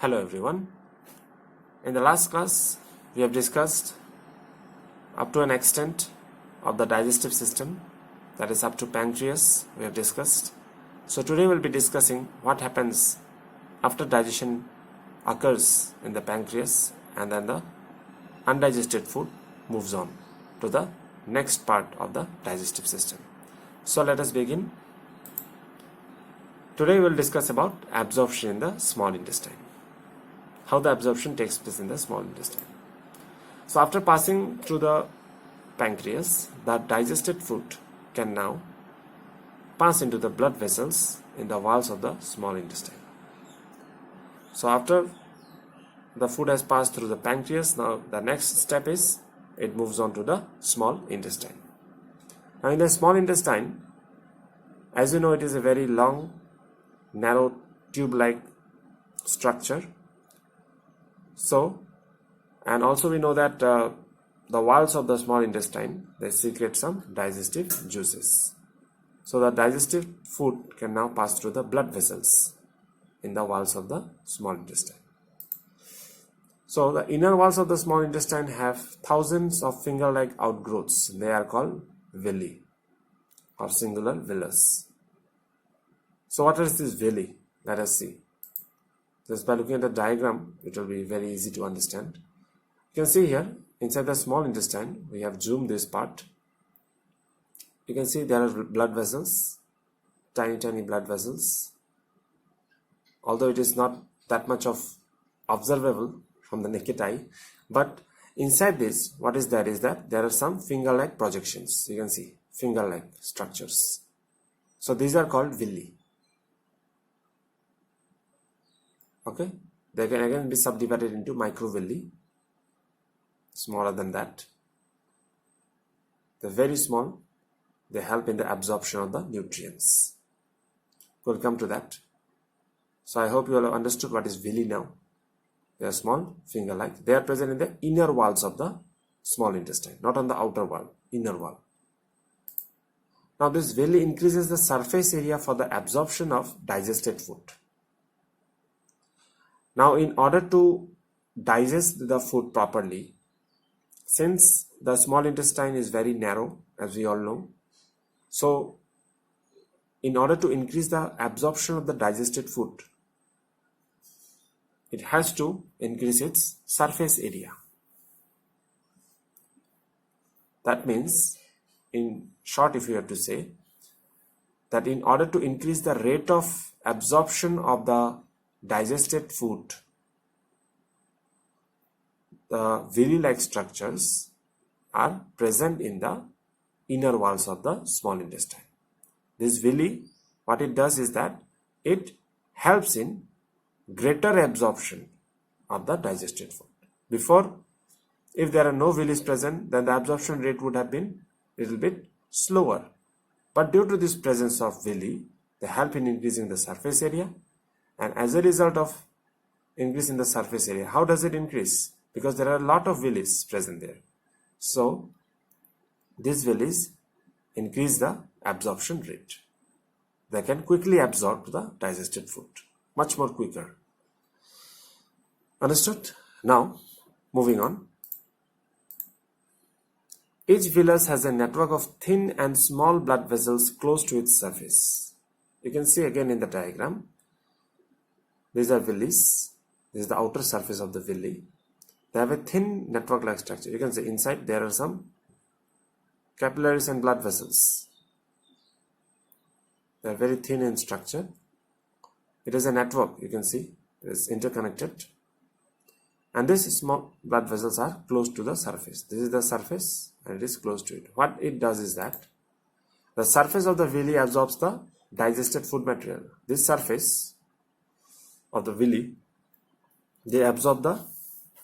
Hello everyone. In the last class, we have discussed up to an extent of the digestive system, that is up to pancreas we have discussed. So today we'll be discussing what happens after digestion occurs in the pancreas and then the undigested food moves on to the next part of the digestive system. So let us begin. Today we'll discuss about absorption in the small intestine. How the absorption takes place in the small intestine. So after passing through the pancreas, the digested food can now pass into the blood vessels in the walls of the small intestine. So after the food has passed through the pancreas, now the next step is it moves on to the small intestine. Now in the small intestine, as you know, it is a very long, narrow tube-like structure. So, and also we know that the walls of the small intestine, they secrete some digestive juices. So the digestive food can now pass through the blood vessels in the walls of the small intestine. So the inner walls of the small intestine have thousands of finger-like outgrowths. They are called villi or singular villus. So what is this villi? Let us see. Just by looking at the diagram, it will be very easy to understand. You can see here, inside the small intestine, we have zoomed this part. You can see there are blood vessels, tiny blood vessels. Although it is not that much of observable from the naked eye, but inside this, what is that there are some finger-like projections. You can see finger-like structures. So these are called villi. Okay, they can again be subdivided into microvilli, smaller than that. They're very small. They help in the absorption of the nutrients. We'll come to that. So I hope you all have understood what is villi now. They are small, finger-like. They are present in the inner walls of the small intestine, not on the outer wall, inner wall. Now this villi increases the surface area for the absorption of digested food. Now, in order to digest the food properly, since the small intestine is very narrow, as we all know, so in order to increase the absorption of the digested food, it has to increase its surface area. That means, in short, if you have to say, that in order to increase the rate of absorption of the digested food, the villi-like structures are present in the inner walls of the small intestine. This villi, what it does is that it helps in greater absorption of the digested food. Before, if there are no villis present, then the absorption rate would have been a little bit slower. But due to this presence of villi, they help in increasing the surface area. And as a result of increase in the surface area, how does it increase? Because there are a lot of villis present there. So these villis increase the absorption rate. They can quickly absorb the digested food, much more quicker. Understood? Now, moving on. Each villus has a network of thin and small blood vessels close to its surface. You can see again in the diagram. These are villis. This is the outer surface of the villi. They have a thin network-like structure. You can see inside there are some capillaries and blood vessels. They are very thin in structure. It is a network, you can see. It is interconnected. And these small blood vessels are close to the surface. This is the surface and it is close to it. What it does is that the surface of the villi absorbs the digested food material. This surface of the villi, they absorb the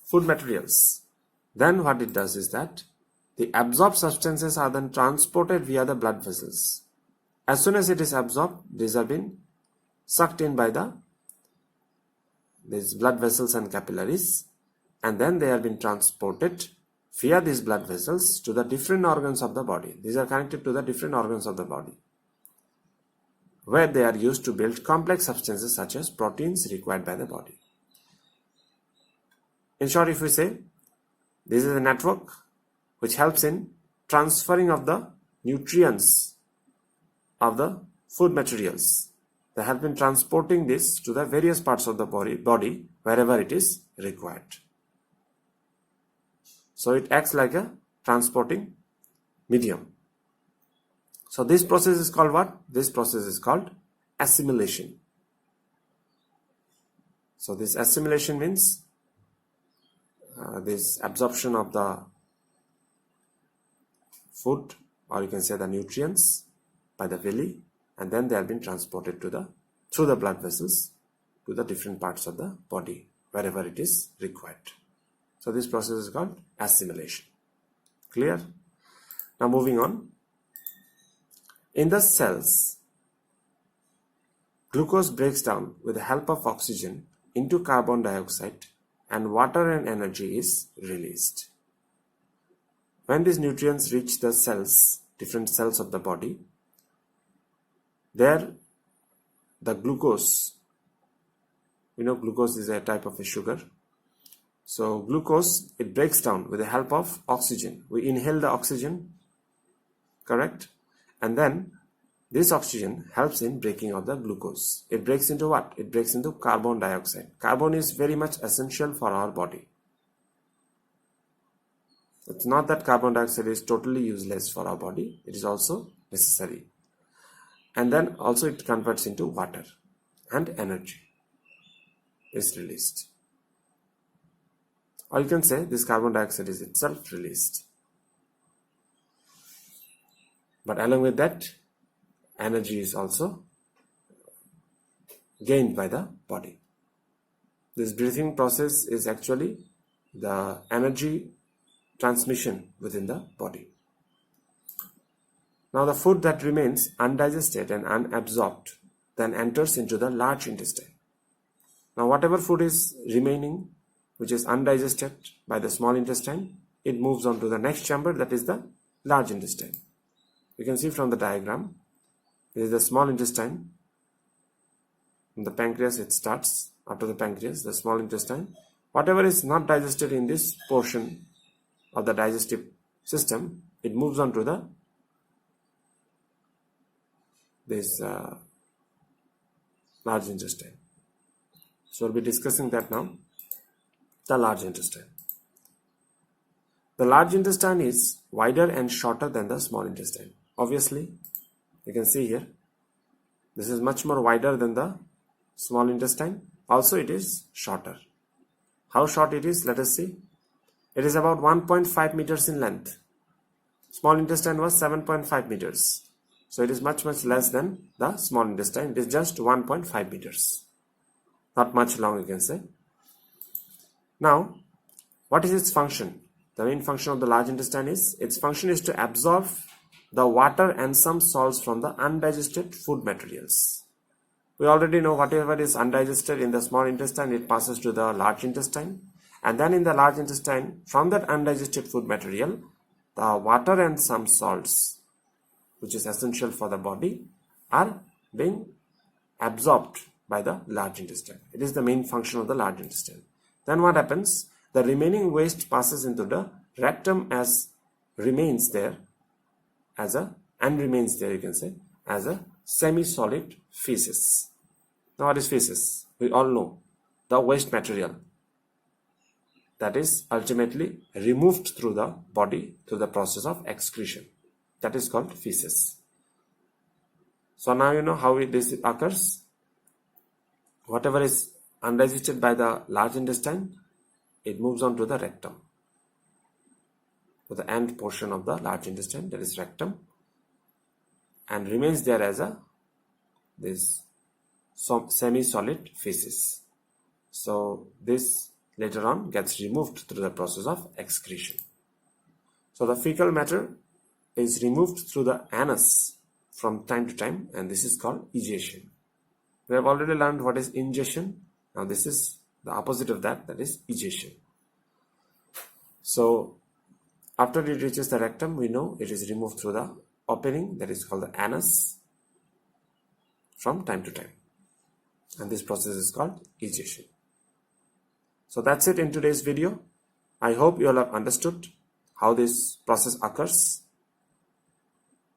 food materials. Then what it does is that the absorbed substances are then transported via the blood vessels. As soon as it is absorbed, these are being sucked in by these blood vessels and capillaries, and then they have been transported via these blood vessels to the different organs of the body. These are connected to the different organs of the body, where they are used to build complex substances such as proteins required by the body. In short, if we say, this is a network which helps in transferring of the nutrients of the food materials. They help in transporting this to the various parts of the body wherever it is required. So it acts like a transporting medium. So this process is called what? This process is called assimilation. So this assimilation means this absorption of the food, or you can say the nutrients, by the villi, and then they have been transported through the blood vessels to the different parts of the body wherever it is required. So this process is called assimilation. Clear? Now moving on. In the cells, glucose breaks down with the help of oxygen into carbon dioxide, and water and energy is released. When these nutrients reach the cells, different cells of the body, there the glucose, glucose is a type of a sugar. So glucose, it breaks down with the help of oxygen. We inhale the oxygen, correct? And then this oxygen helps in breaking of the glucose. It breaks into what? It breaks into carbon dioxide. Carbon is very much essential for our body. It's not that carbon dioxide is totally useless for our body. It is also necessary. And then also it converts into water, and energy is released. Or you can say this carbon dioxide is itself released. But along with that, energy is also gained by the body. This breathing process is actually the energy transmission within the body. Now the food that remains undigested and unabsorbed then enters into the large intestine. Now whatever food is remaining, which is undigested by the small intestine, it moves on to the next chamber, that is the large intestine. You can see from the diagram, this is the small intestine. In the pancreas it starts. After the pancreas, the small intestine. Whatever is not digested in this portion of the digestive system, it moves on to this large intestine. So we'll be discussing that now. The large intestine. The large intestine is wider and shorter than the small intestine. Obviously, you can see here, this is much more wider than the small intestine. Also, it is shorter. How short it is? Let us see. It is about 1.5 meters in length. Small intestine was 7.5 meters. So it is much less than the small intestine. It is just 1.5 meters. Not much long, you can say. Now, what is its function? The main function of the large intestine is, its function is to absorb the water and some salts from the undigested food materials. We already know whatever is undigested in the small intestine, it passes to the large intestine. And then in the large intestine, from that undigested food material, the water and some salts, which is essential for the body, are being absorbed by the large intestine. It is the main function of the large intestine. Then what happens? The remaining waste passes into the rectum as remains there, you can say, as a semi-solid feces. Now what is feces? We all know the waste material that is ultimately removed through the body through the process of excretion. That is called feces. So now you know how this occurs. Whatever is undigested by the large intestine, it moves on to the rectum, to the end portion of the large intestine, that is rectum, and remains there as this semi-solid feces. So this later on gets removed through the process of excretion. So the fecal matter is removed through the anus from time to time, and this is called egestion. We have already learned what is ingestion. Now this is the opposite of that, that is egestion. So after it reaches the rectum, we know it is removed through the opening, that is called the anus, from time to time. And this process is called egestion. So that's it in today's video. I hope you all have understood how this process occurs.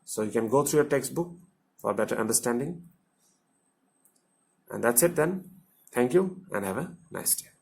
So you can go through your textbook for better understanding. And that's it then. Thank you and have a nice day.